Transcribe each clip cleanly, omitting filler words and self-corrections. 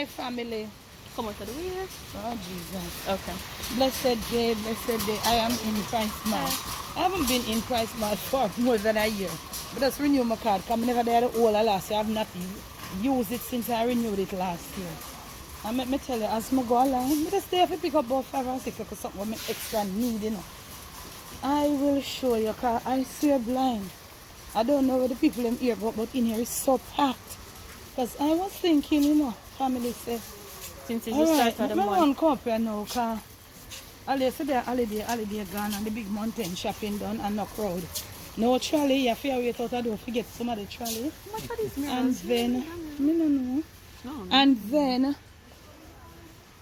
my family. Come out of the way. Oh, Jesus. Okay. Blessed day, blessed day. I am in Price Mart. I haven't been in Price Mart for more than a year. But just renew my card. Because I never did the whole of last year. I have not used it since I renewed it last year. And let me tell you, as I go along, I just stay to pick up about 5 or 6 because something with extra need, you know. I will show you because I swear blind. I don't know where the people in here go, but in here is so packed. Because I was thinking, you know, family say, Since it's the start of the I month. won't come up here now because holiday gone and the big mountain shopping done and no crowd. No trolley, you have to wait out the door, forget some of the trolley. And then, I don't know. No. And then,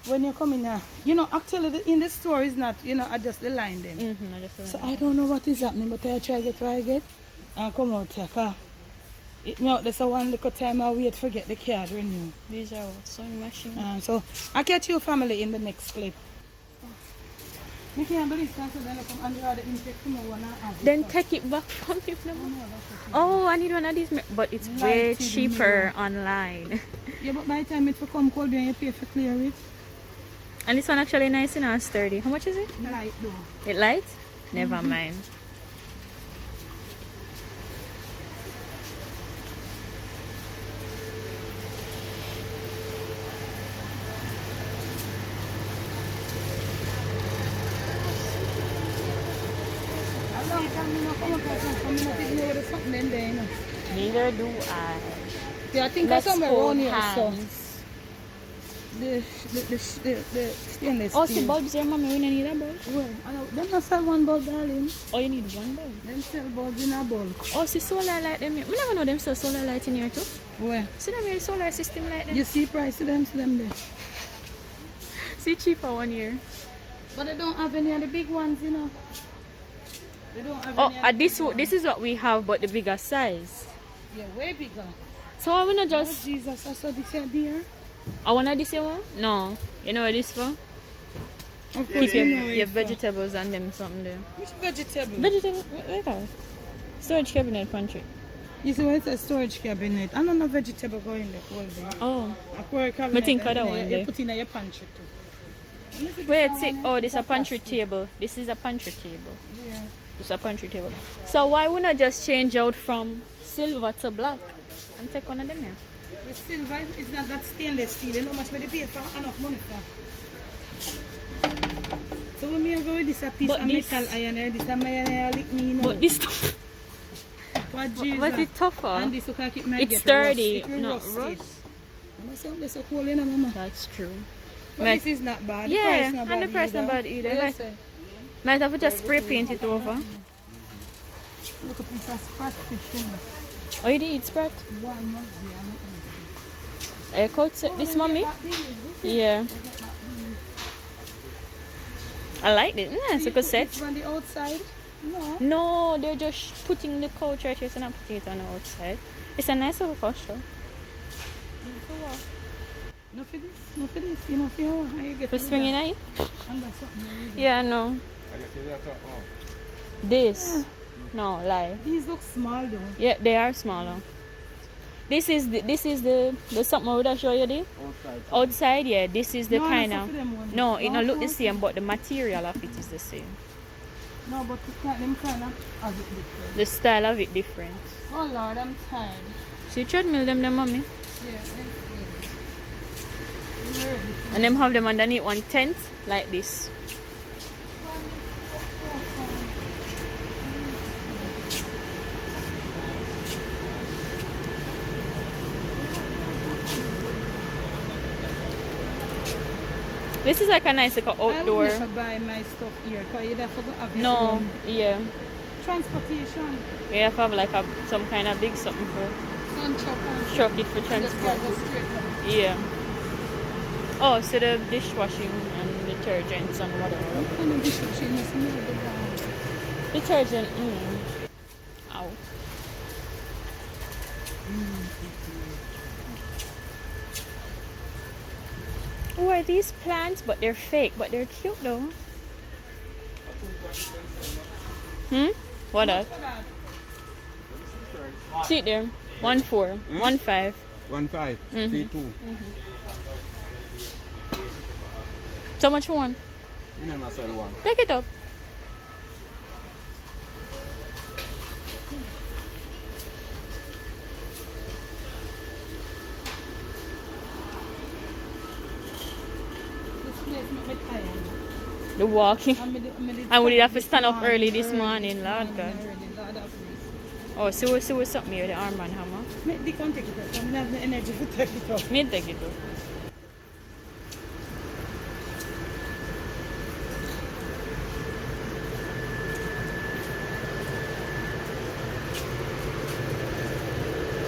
when you come in here, you know, actually in the store is not, you know, adjust the line then. So I don't know what is happening, but I try get what I get and come out here. Cause there's a one little time I wait to get the card renew. These are sewing machines. So I'll catch your family in the next clip. I can't believe that I come under the insect to one and Then take it back from me. Oh, I need one of these, but it's way cheaper online. Yeah, but by the time it will come cold, then you pay for clear it. And this one actually nice and it's sturdy. How much is it? Light though. It light? Never mind. Neither do I. Yeah, I think Let's that's somewhere hold around here. So hands. the stainless Oh, see steel. bulbs there, mommy. We don't need a bulb. Well, them not sell one bulb, darling. Oh, you need one bulb. Them sell bulbs in a bulk. Oh, see solar light them here. We never know them sell solar light in here too. Where? See them here, solar system light them. You see price of them there. See cheaper one here. But they don't have any of the big ones, you know. They don't have Oh, any of the this is what we have, but the bigger size. Yeah, way bigger. So I wanna Oh, just. Jesus, I saw this here, dear. I wanna this one. No, you know what this for? Of Keep course, your, you know your it. vegetables and them something there. Which vegetable? Vegetable, where are storage cabinet pantry. You see what it's a storage cabinet. I don't know vegetable going there whole day. Oh, A core cabinet. I think and other then one you there. put in your pantry too. wait, see. Oh, this is a pantry table. This is a pantry table. Yeah. It's a pantry table. So why wouldn't I just change out from silver to black and take one of them here? The silver is not that stainless steel. You know how much money pay for enough money for. So when me go with this a piece But of this- metal iron here, this a my iron lick me, you know. But this, What Jesus. but it's tougher. And this look like it might It's get sturdy, rust. It will not rust. rust. There's a cool, you know, mama. That's true. But Might- this is not bad. The Yeah, price not and the bad price not either. bad either. Yes, Like- sir. Might have to just spray paint it over. Look at this sprat fish, you know. Oh, you did spread? One month, I could set this, mommy. Yeah. I like it. Yeah, it's a good set. It's on the outside. No. No, they're just putting the couch right here, so not putting it on the outside. It's a nice little couch though. No for this. No for this. You know for how you get For swinging at you? and that's something you need. Yeah, I know. This. No, lie. These look small though. Yeah, they are smaller. This is the something I would have show you the outside. Yeah, this is the No, kind that's of. for them one. No, it don't look the okay. same, but the material of it is the same. No, but them kind of have it different. The style of it different. Oh Lord, I'm tired. See treadmill them, mommy. Yeah. And them have them underneath one tent like this. This is like a nice like a I will outdoor. never buy my stuff here because you'd have to go have No, your own yeah. transportation. You have to have like some kind of big something for Sun truck and truck it for just transport. go straight home. Yeah. Oh, so the dishwashing and detergents and whatever. What kind of dishwashing is in the bag? Detergent. Ow. Oh, are these plants? But they're fake, but they're cute though. What up? For that, See it there. 1.4, 1.5. 1.5. Mhm. C2. So much one? You never sell one. Pick it up. This place make me tired. The walking. And we did have to stand up morning, early this morning, Lord God. already, Lord have mercy. Oh, see what's something here, the armband hammer. Make the can take it up. I don't have the energy to take it up. Me take it up.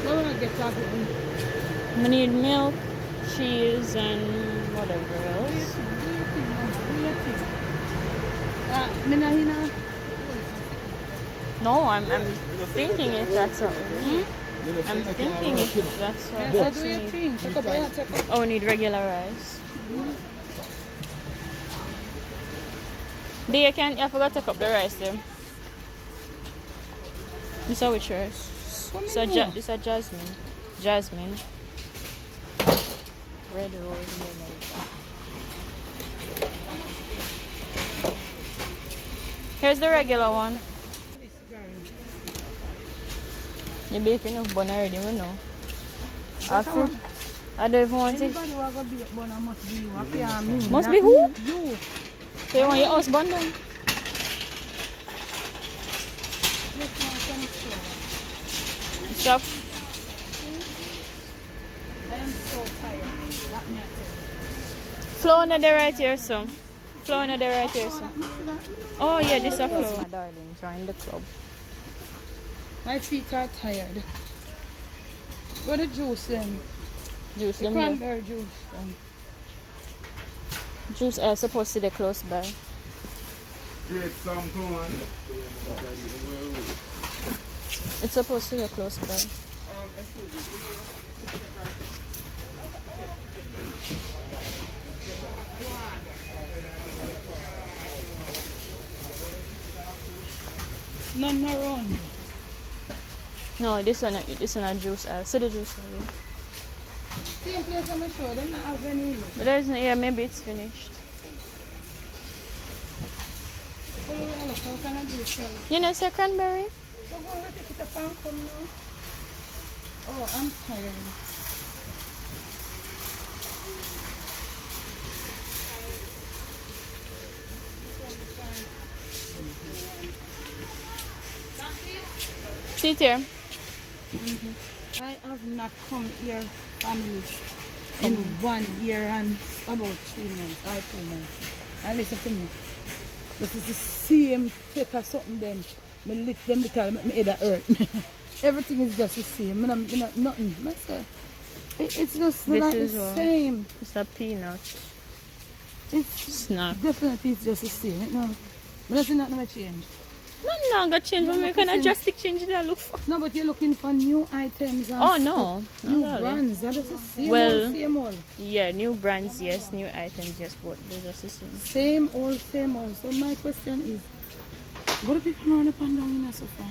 What will I get out of it? I need milk, cheese, and whatever else. Me not here now. No, I'm thinking if that's something. I'm thinking if that's Yeah, what do your we need. thing. Take up, yeah, take up. Oh, we need regular rice. Dear, I forgot to take up the rice there. This is which rice? This is jasmine. Jasmine. Red rose lemon. Here's the regular one. You bake enough bun already, we know. I don't even want it. Anybody who have a big bun must be you. Happy me. Must not be who? You. So you want your house bun then? Stop. I am so tired. Let me tell you. Flow under the right here, so. Flow under the right here, so. Oh yeah, this is a flow. My darling, join the club. My feet are tired. What the juice then? Juice, The them here. cranberry juice then. Juice are supposed to be close by. Great some corn. It's supposed to be close by. None around. No, this one a juice. See the juice. Same place I'm sure they not have any. But there's no, yeah, maybe it's finished. How can I do it? So You know, say cranberry? go and take it up and come now. Oh, I'm tired. Sit here. I have not come here, family, in 1 year and about 3 months or 2 months. And listen to me. This is the same take of something then. Me lick them little, make me head hurt me. Everything is just the same. Nothing. It's just This like is the what? same. It's a peanut It's snack. definitely it's just the same. No, but that's not no change. No, I'm gonna change. We can drastic change that I look for. No, but you're looking for new items and Oh no, stuff. New not really. brands. That is the same Well- old, same old. Yeah, new brands, yes, new items, yes, but they're just the same. Same old, same old. So my question is, what do people run up and down in a sofa?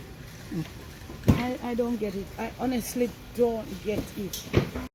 I don't get it. I honestly don't get it.